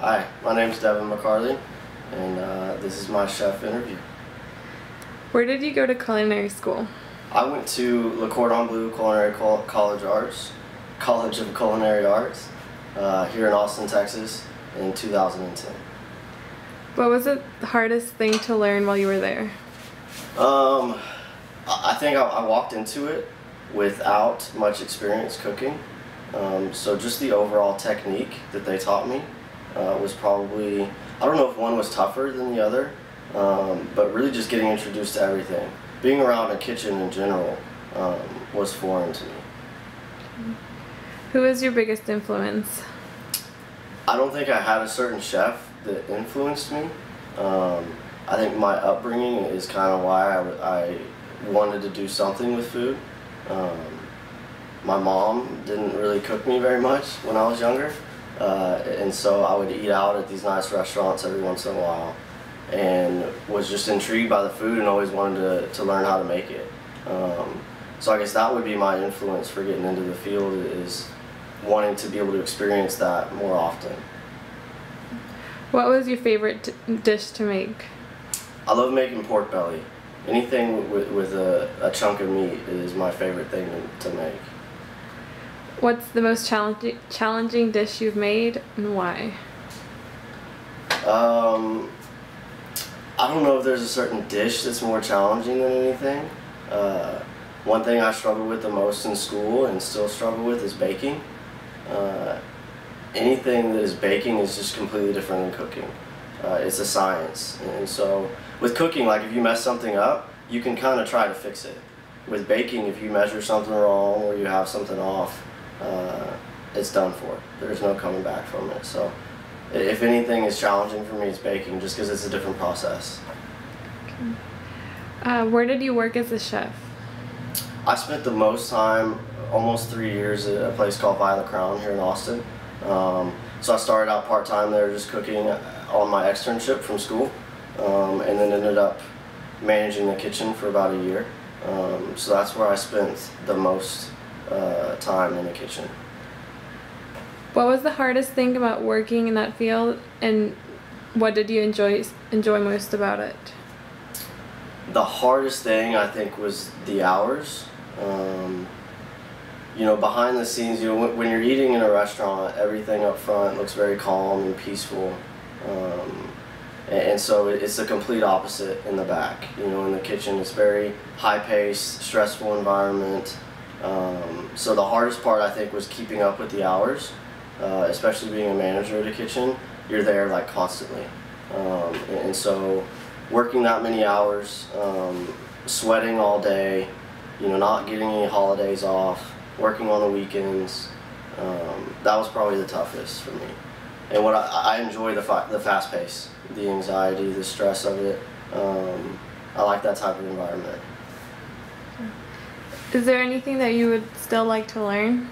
Hi, my name is Devon McCarley, and this is my chef interview. Where did you go to culinary school? I went to Le Cordon Bleu College of Culinary Arts, here in Austin, Texas, in 2010. What was the hardest thing to learn while you were there? I think I walked into it without much experience cooking, so just the overall technique that they taught me was probably, I don't know if one was tougher than the other, but really just getting introduced to everything. Being around a kitchen in general was foreign to me. Who is your biggest influence? I don't think I had a certain chef that influenced me. I think my upbringing is kind of why I wanted to do something with food. My mom didn't really cook me very much when I was younger, and so I would eat out at these nice restaurants every once in a while, and was just intrigued by the food and always wanted to learn how to make it. So I guess that would be my influence for getting into the field, is wanting to be able to experience that more often. What was your favorite dish to make? I love making pork belly. Anything with a chunk of meat is my favorite thing to make. What's the most challenging dish you've made, and why? I don't know if there's a certain dish that's more challenging than anything. One thing I struggled with the most in school and still struggle with is baking. Anything that is baking is just completely different than cooking. It's a science, and so with cooking, like if you mess something up, you can kind of try to fix it. With baking, if you measure something wrong or you have something off, it's done for. There's no coming back from it. So if anything is challenging for me, it's baking, just because it's a different process. Okay. Where did you work as a chef? I spent the most time, almost 3 years, at a place called Violet Crown here in Austin. So I started out part-time there, just cooking on my externship from school, and then ended up managing the kitchen for about a year. So that's where I spent the most time in the kitchen. What was the hardest thing about working in that field, and what did you enjoy most about it? The hardest thing, I think, was the hours. You know, behind the scenes, you know, when you're eating in a restaurant, everything up front looks very calm and peaceful. And so it's the complete opposite in the back. You know, in the kitchen, it's very high-paced, stressful environment. So the hardest part, I think, was keeping up with the hours, especially being a manager at a kitchen. You're there like constantly. And so working that many hours, sweating all day, you know, not getting any holidays off, working on the weekends, that was probably the toughest for me. And what I enjoy the fast pace, the anxiety, the stress of it. I like that type of environment. Is there anything that you would still like to learn?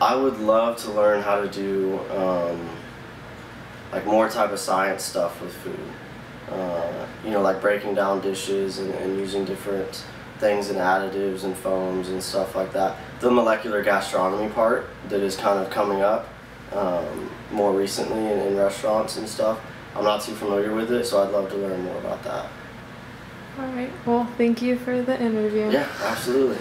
I would love to learn how to do like more type of science stuff with food. You know, like breaking down dishes and using different things and additives and foams and stuff like that. The molecular gastronomy part that is kind of coming up more recently in restaurants and stuff. I'm not too familiar with it, so I'd love to learn more about that. All right. Well, thank you for the interview. Yeah, absolutely.